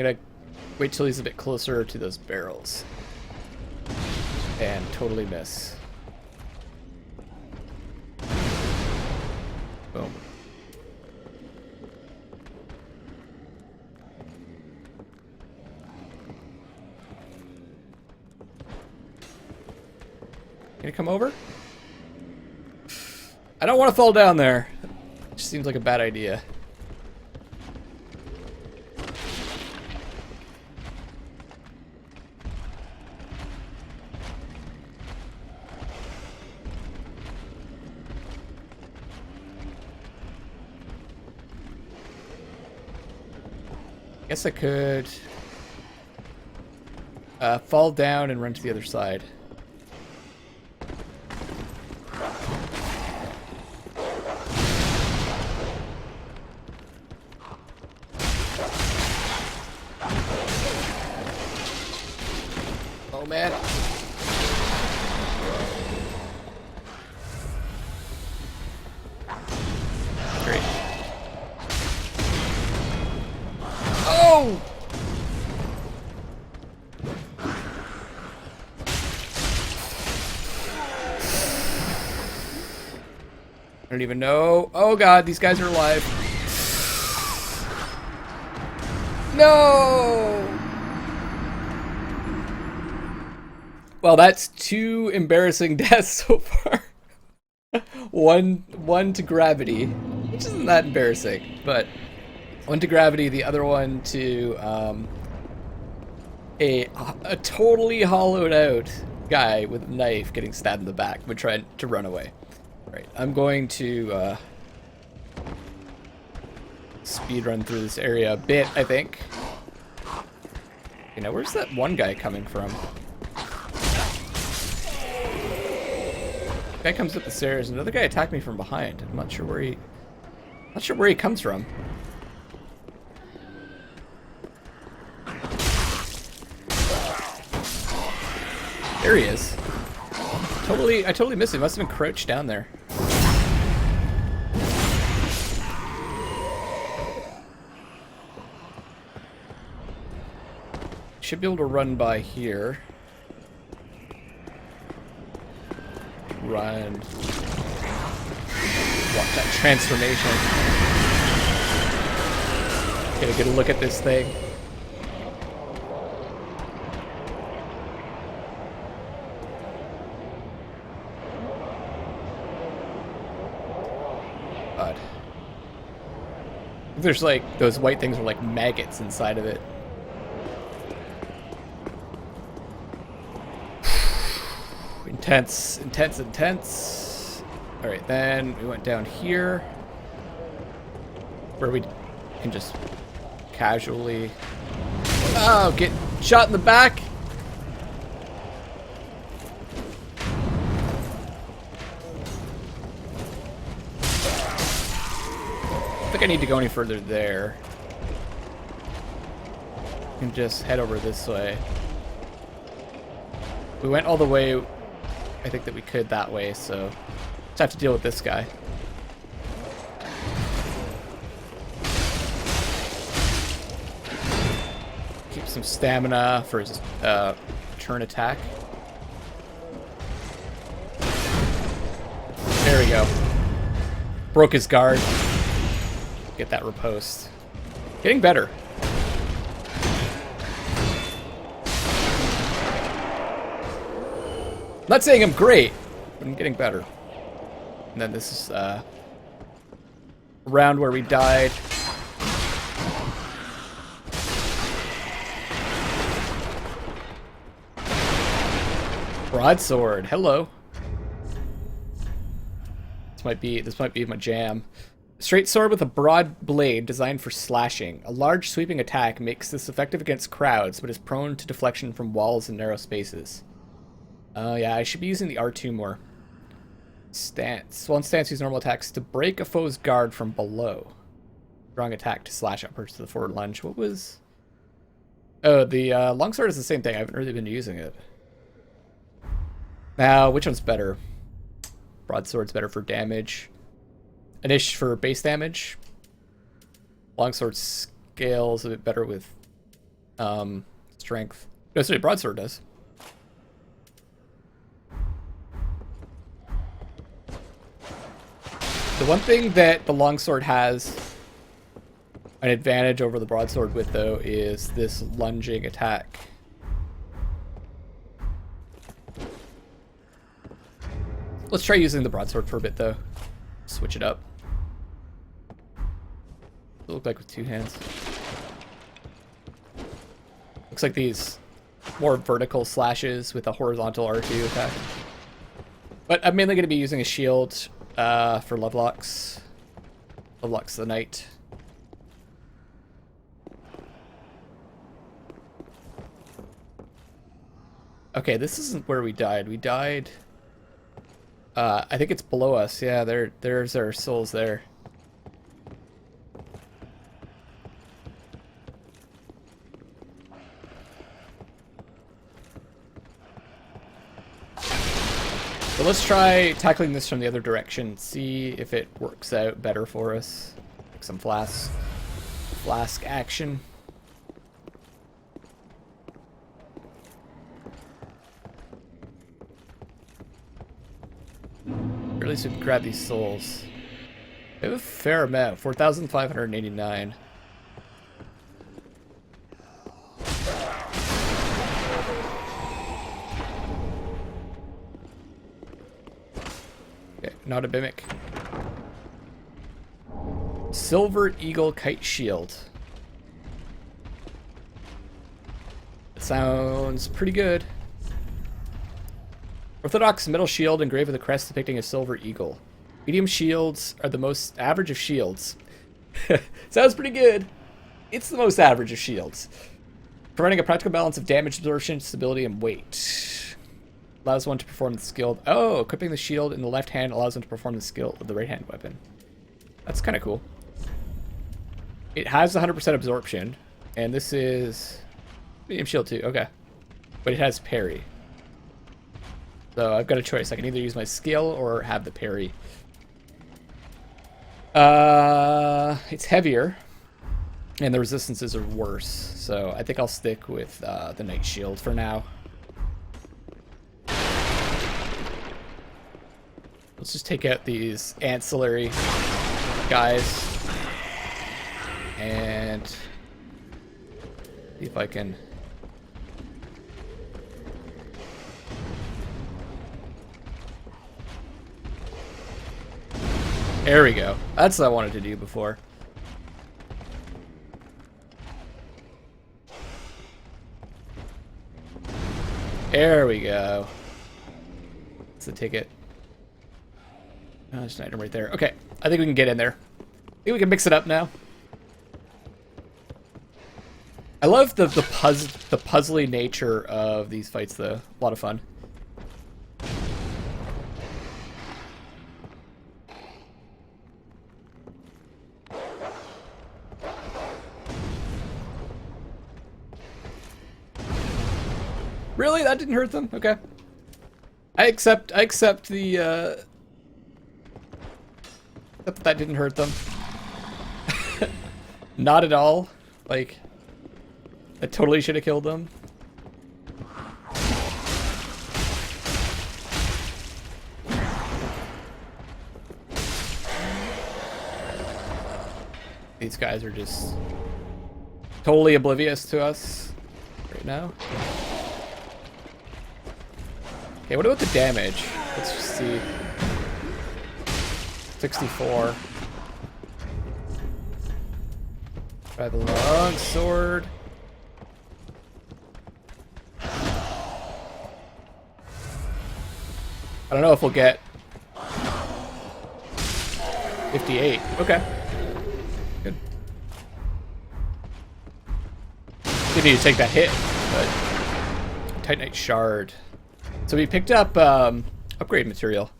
gonna wait till he's a bit closer to those barrels. And totally miss. Boom. Can you come over? I don't want to fall down there. It just seems like a bad idea. Guess I could fall down and run to the other side. Oh man. Great. Oh! I don't even know. Oh god, these guys are alive. No! Well, that's 2 embarrassing deaths so far. One to gravity, which isn't that embarrassing, but one to gravity, the other one to a totally hollowed out guy with a knife getting stabbed in the back when trying to run away. Right, I'm going to speed run through this area a bit, I think. You know, where's that one guy coming from? Guy comes up the stairs. Another guy attacked me from behind. I'm not sure where he comes from. There he is. I totally missed him. Must have been crouched down there. Should be able to run by here. Run. Watch that transformation. Get a good look at this thing. God. There's like, those white things are like maggots inside of it. Intense, intense, intense. Alright, then we went down here. Where we can just casually... Oh, get shot in the back! I don't think I need to go any further there. I can just head over this way. We went all the way... I think that we could that way, so just have to deal with this guy. Keep some stamina for his turn attack. There we go. Broke his guard. Get that riposte. Getting better. Not saying I'm great, but I'm getting better. And then this is a round where we died. Broadsword, hello. This might be my jam. Straight sword with a broad blade designed for slashing. A large sweeping attack makes this effective against crowds, but is prone to deflection from walls and narrow spaces. Oh yeah, I should be using the R2 more. Stance. One stance uses normal attacks to break a foe's guard from below. Strong attack to slash upwards to the forward lunge. What was... Oh, the longsword is the same thing. I haven't really been using it. Now, which one's better? Broadsword's better for damage. Anish for base damage. Longsword scales a bit better with strength. No, sorry, broadsword does. The one thing that the longsword has an advantage over the broadsword with, though, is this lunging attack. Let's try using the broadsword for a bit, though. Switch it up. It look like with two hands. Looks like these more vertical slashes with a horizontal R2 attack. But I'm mainly going to be using a shield for Lovelocks. Lovelocks the Knight. Okay, this isn't where we died. We died... I think it's below us. Yeah, there's our souls there. So let's try tackling this from the other direction. See if it works out better for us. Like some flask action. Or at least we can grab these souls. We have a fair amount, 4,589. Okay, not a mimic. Silver Eagle Kite Shield. That sounds pretty good. Orthodox metal shield engraved with a crest depicting a silver eagle. Medium shields are the most average of shields. Sounds pretty good. It's the most average of shields. Providing a practical balance of damage absorption, stability, and weight. Allows one to perform the skill. Oh, equipping the shield in the left hand allows one to perform the skill of the right hand weapon. That's kind of cool. It has 100% absorption, and this is medium shield too. Okay, but it has parry. So I've got a choice. I can either use my skill or have the parry. It's heavier, and the resistances are worse. So I think I'll stick with the Knight Shield for now. Let's just take out these ancillary guys and see if I can... There we go. That's what I wanted to do before. There we go. That's the ticket. Oh, there's an item right there. Okay, I think we can get in there. I think we can mix it up now. I love the puzzly nature of these fights, though. A lot of fun. Really? That didn't hurt them? Okay. I accept the that didn't hurt them. Not at all. Like, I totally should have killed them. These guys are just totally oblivious to us right now. Okay, what about the damage? Let's just see. 64. Try the long sword. I don't know if we'll get 58. Okay. Good. Didn't need to take that hit, but Titanite Shard. So we picked up upgrade material.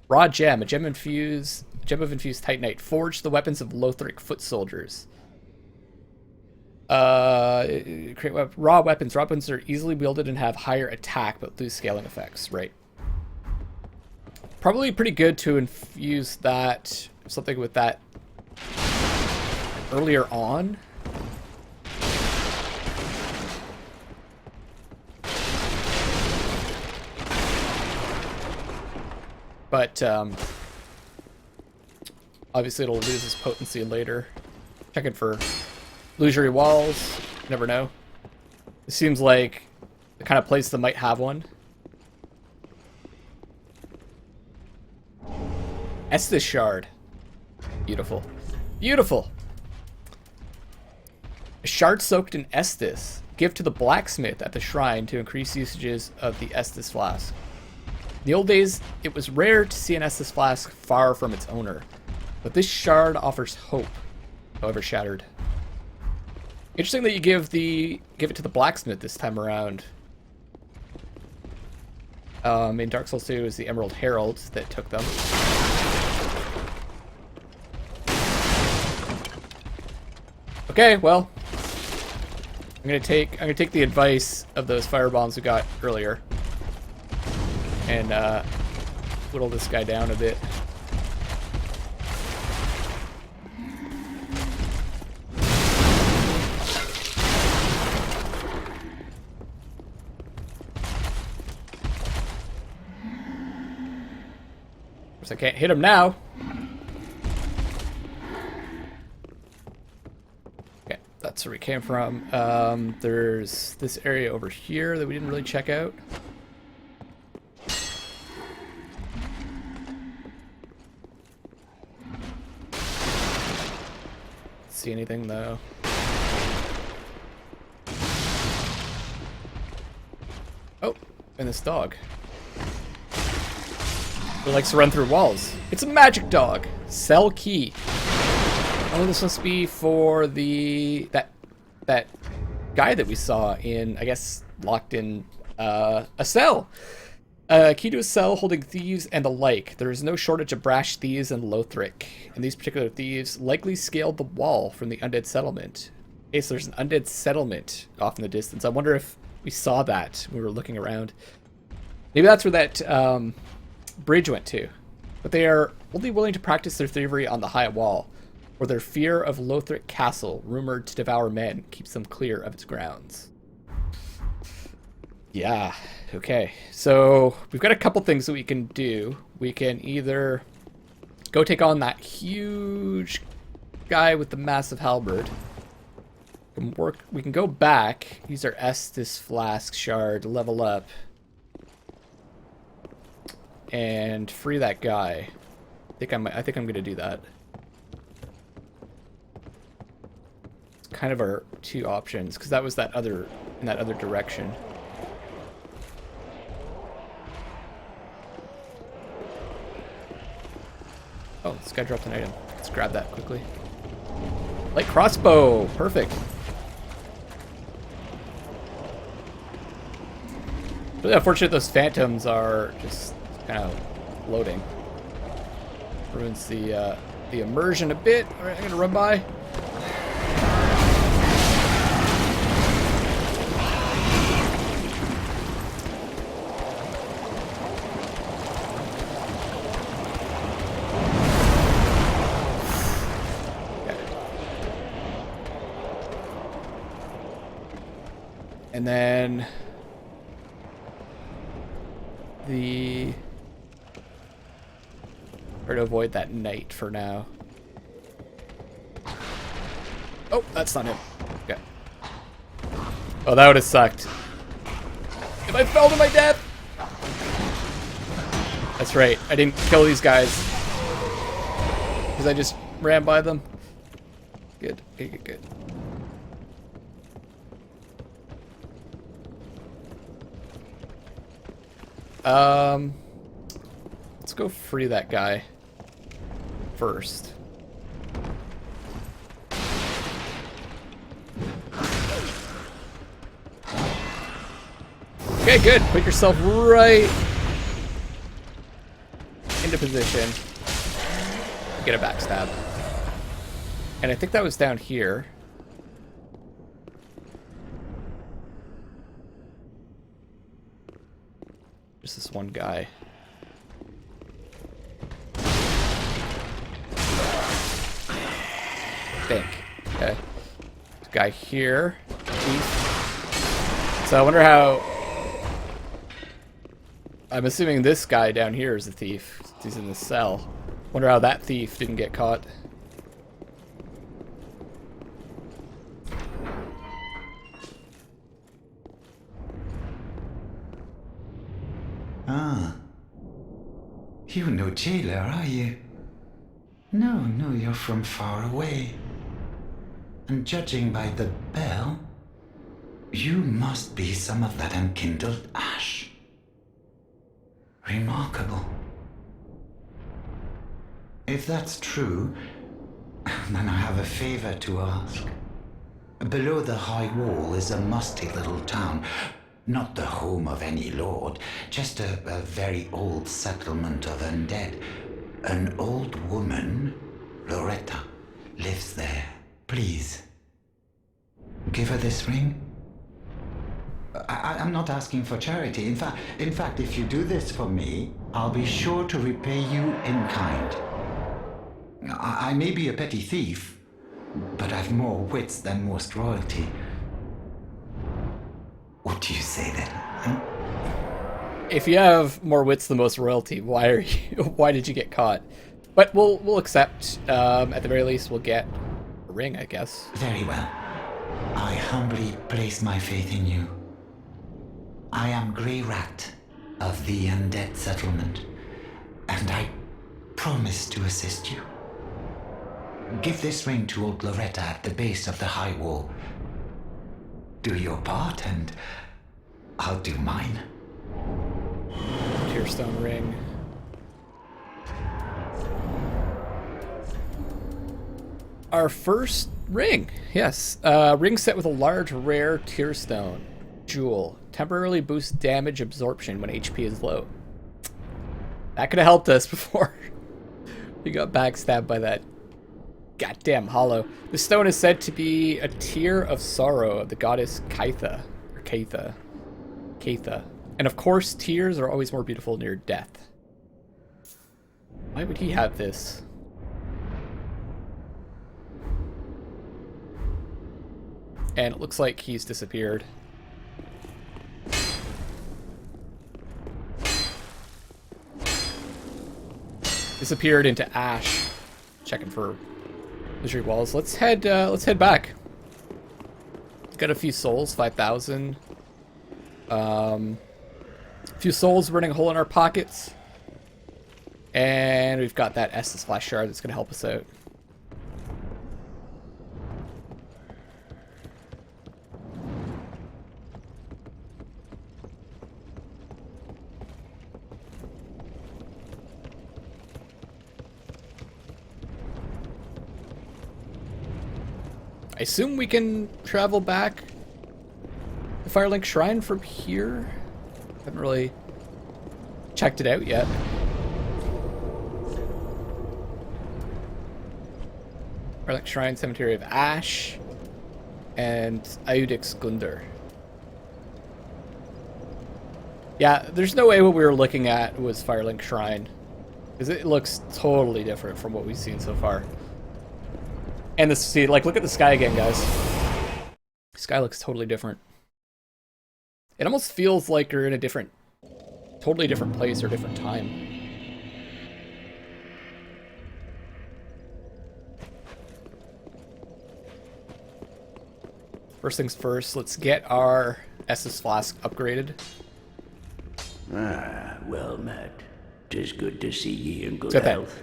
Raw gem, a gem of infused Titanite. Forge the weapons of Lothric foot soldiers. Create raw weapons. Raw weapons are easily wielded and have higher attack, but lose scaling effects. Right. Probably pretty good to infuse that, something with that earlier on. But obviously it'll lose its potency later. Checking for illusory walls. Never know. It seems like the kind of place that might have one. Estus shard. Beautiful. Beautiful. A shard soaked in Estus. Give to the blacksmith at the shrine to increase usages of the Estus flask. In the old days, it was rare to see an Estus flask far from its owner, but this shard offers hope, however shattered. Interesting that you give it to the blacksmith this time around. In Dark Souls 2, it was the Emerald Herald that took them. Okay, well, I'm gonna take the advice of those fire bombs we got earlier and whittle this guy down a bit. Of course, I can't hit him now. That's where we came from. There's this area over here that we didn't really check out. See anything though? Oh, and this dog. It likes to run through walls. It's a magic dog. Sell key. Oh, this must be for that guy that we saw in, I guess, locked in a cell. Key to a cell holding thieves and the like. There is no shortage of brash thieves in Lothric, and these particular thieves likely scaled the wall from the undead settlement. Okay, so there's an undead settlement off in the distance. I wonder if we saw that when we were looking around. Maybe that's where that bridge went to. But they are only willing to practice their thievery on the high wall, where their fear of Lothric Castle, rumored to devour men, keeps them clear of its grounds. Yeah, okay. So we've got a couple things that we can do. We can either go take on that huge guy with the massive halberd. We can go back, use our Estus flask shard to level up, and free that guy. I think I'm gonna do that. Kind of our two options, because that was in that other direction. Oh, this guy dropped an item. Let's grab that quickly. Light crossbow, perfect. Really unfortunate those phantoms are just kind of loading. Ruins the immersion a bit. All right, I'm gonna run by. And then try to avoid that knight for now. Oh, that's not him. Okay. Oh, that would have sucked. If I fell to my death! That's right, I didn't kill these guys. Because I just ran by them. Good, good, good. Let's go free that guy first. Okay, good. Put yourself right into position. Get a backstab. And I think that was down here. Just this one guy. I think. Okay. This guy here. So I wonder how I'm assuming this guy down here is a thief. He's in this cell. Wonder how that thief didn't get caught. Ah. You're no jailer, are you? No, you're from far away. And judging by the bell, you must be some of that unkindled ash. Remarkable. If that's true, then I have a favor to ask. Below the high wall is a musty little town. Not the home of any lord, just a very old settlement of undead. An old woman, Loretta, lives there. Please, give her this ring. I'm not asking for charity. In fact, if you do this for me, I'll be sure to repay you in kind. I may be a petty thief, but I've more wits than most royalty. What do you say then? Huh? If you have more wits than most royalty, why are you? Why did you get caught? But we'll accept. At the very least, we'll get a ring, I guess. Very well. I humbly place my faith in you. I am Greirat of the Undead settlement, and I promise to assist you. Give this ring to old Loretta at the base of the high wall. Do your part, and I'll do mine. Tearstone ring. Our first ring, yes. Ring set with a large, rare tearstone jewel. Temporarily boosts damage absorption when HP is low. That could have helped us before we got backstabbed by that goddamn hollow. The stone is said to be a tear of sorrow of the goddess Kaitha. Or Kaitha. Kaitha. And of course, tears are always more beautiful near death. Why would he have this? And it looks like he's disappeared. Disappeared into ash. Checking for misery walls. Let's head back. Got a few souls, 5,000. A few souls burning a hole in our pockets. And we've got that Estus Flash Shard that's gonna help us out. I assume we can travel back the Firelink Shrine from here. Haven't really checked it out yet. Firelink Shrine, Cemetery of Ash, and Iudix Gunder. Yeah, there's no way what we were looking at was Firelink Shrine, because it looks totally different from what we've seen so far. And this, see, like, look at the sky again, guys. The sky looks totally different. It almost feels like you're in a different, totally different place or different time. First things first, let's get our Estus Flask upgraded. Ah, well met. 'Tis good to see ye in good health.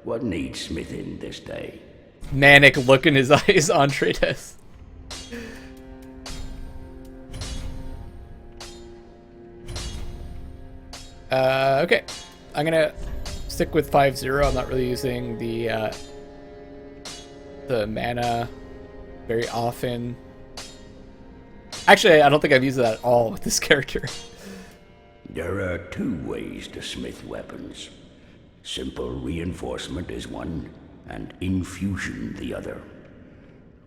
What needs smithing this day? Manic look in his eyes on Tratus. Okay. I'm gonna stick with 5-0. I'm not really using the mana very often. Actually, I don't think I've used that at all with this character. There are two ways to smith weapons. Simple reinforcement is one, and infusion the other.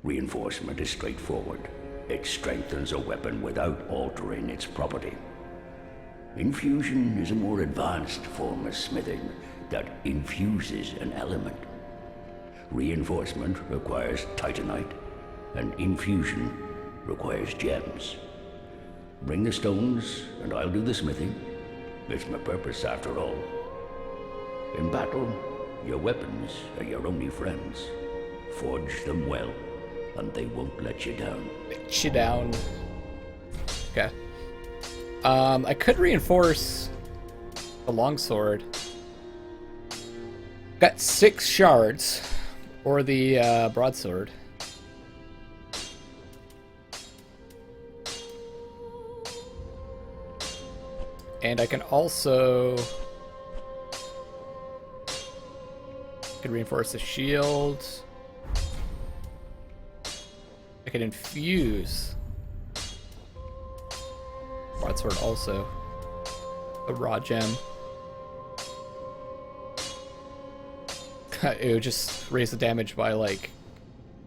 Reinforcement is straightforward. It strengthens a weapon without altering its property. Infusion is a more advanced form of smithing that infuses an element. Reinforcement requires titanite, and infusion requires gems. Bring the stones, and I'll do the smithing. It's my purpose, after all. In battle, your weapons are your only friends. Forge them well, and they won't let you down. Let you down. Okay. I could reinforce the longsword. Got 6 shards, or the broadsword. And I can also reinforce the shield. I can infuse broadsword also. A raw gem. It would just raise the damage by like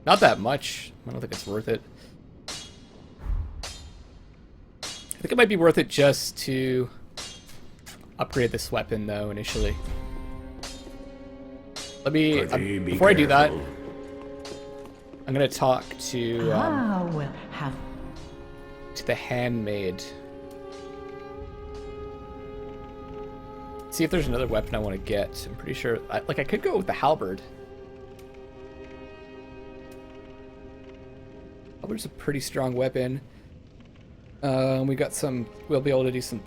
not that much. I don't think it's worth it. I think it might be worth it just to upgrade this weapon though initially. Let me before I do that, I'm gonna talk to the handmaid. See if there's another weapon I want to get. I'm pretty sure, I could go with the halberd. Halberd's a pretty strong weapon. We'll be able to do some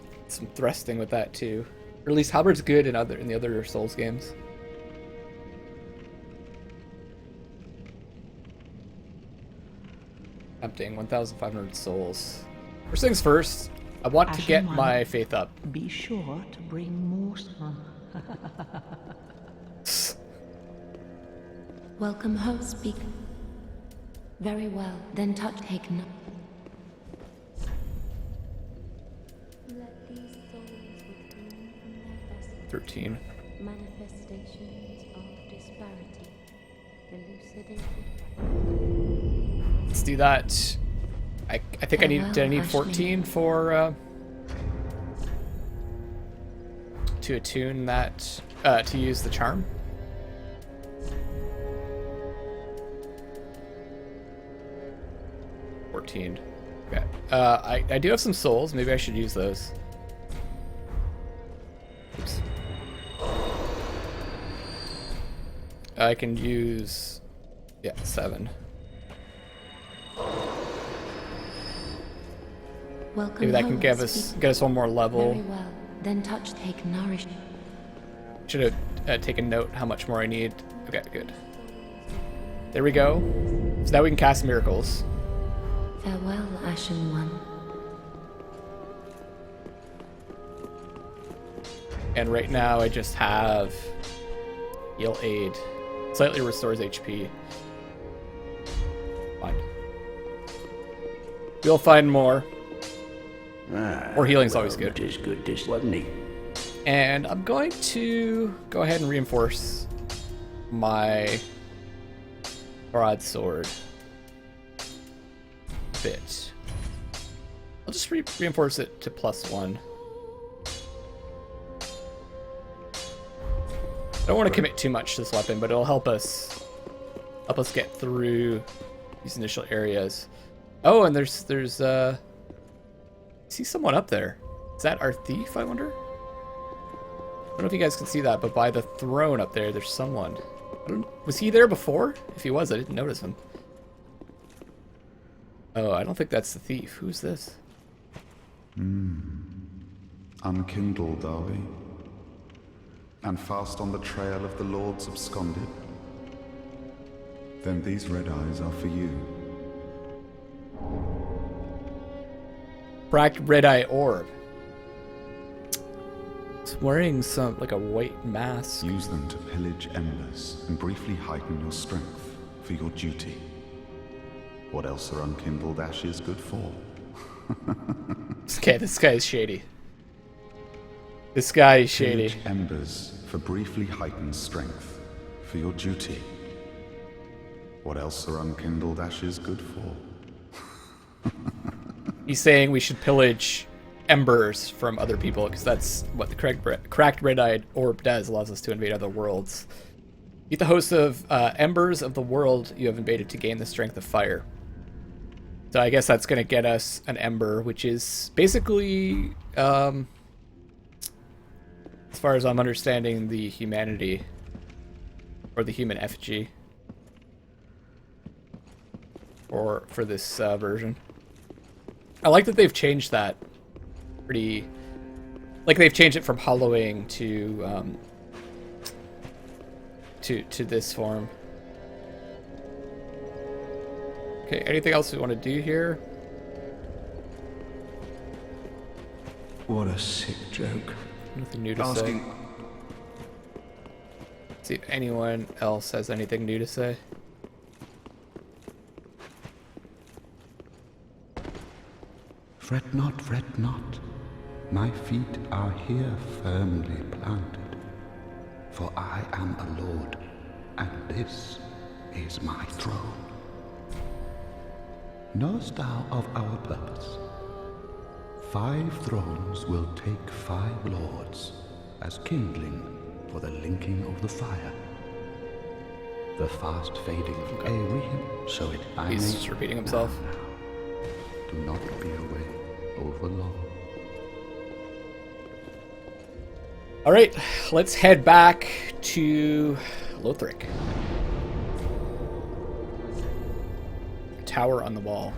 thrusting with that too. Or at least halberd's good in the other Souls games. Tempting, 1,500 souls. First things first, I want to get my faith up. Be sure to bring more sun. Welcome home, speak. Very well, then touch take no. Let these souls withdrawn from their vessels. 13. Manifestations of disparity. Elucidated. Let's do that. I think I need 14 for to attune that to use the charm. Okay. I do have some souls. Maybe I should use those. Oops. I can use 7. Welcome Maybe that can home, get us one more level. Very well, then touch take nourish. Should have taken note how much more I need. Okay, good. There we go. So now we can cast miracles. Farewell, Ashen One. And right now I just have heal aid. Slightly restores HP. Fine. We'll find more. More healing's always good. It is good, this wasn't he? And I'm going to go ahead and reinforce my broadsword a bit. I'll just reinforce it to +1. I don't want to commit too much to this weapon, but it'll help us get through these initial areas. Oh, and there's I see someone up there. Is that our thief, I wonder? I don't know if you guys can see that, but by the throne up there, there's someone. Was he there before? If he was, I didn't notice him. Oh, I don't think that's the thief. Who's this? Unkindled, are we? And fast on the trail of the Lords absconded? Then these red eyes are for you. Cracked red-eye orb. It's wearing like a white mask. Use them to pillage embers and briefly heighten your strength for your duty. What else are unkindled ashes good for? Okay, this guy is shady. This guy is shady. Pillage embers for briefly heightened strength for your duty. What else are unkindled ashes good for? He's saying we should pillage embers from other people because that's what the cracked red-eyed orb does. Allows us to invade other worlds. Eat the host of embers of the world you have invaded to gain the strength of fire. So I guess that's going to get us an ember, which is basically as far as I'm understanding the humanity, or the human effigy, for this version. I like that they've changed that pretty, like they've changed it from hollowing to this form. Okay, anything else we want to do here? What a sick joke. Nothing new to say. See if anyone else has anything new to say. Fret not, fret not. My feet are here firmly planted. For I am a lord, and this is my throne. Knowest thou of our purpose? 5 thrones will take 5 lords as kindling for the linking of the fire. The fast fading of Aeon, so it I He's may just repeating himself. now. Do not be away over long. Alright, let's head back to Lothric. Tower on the wall.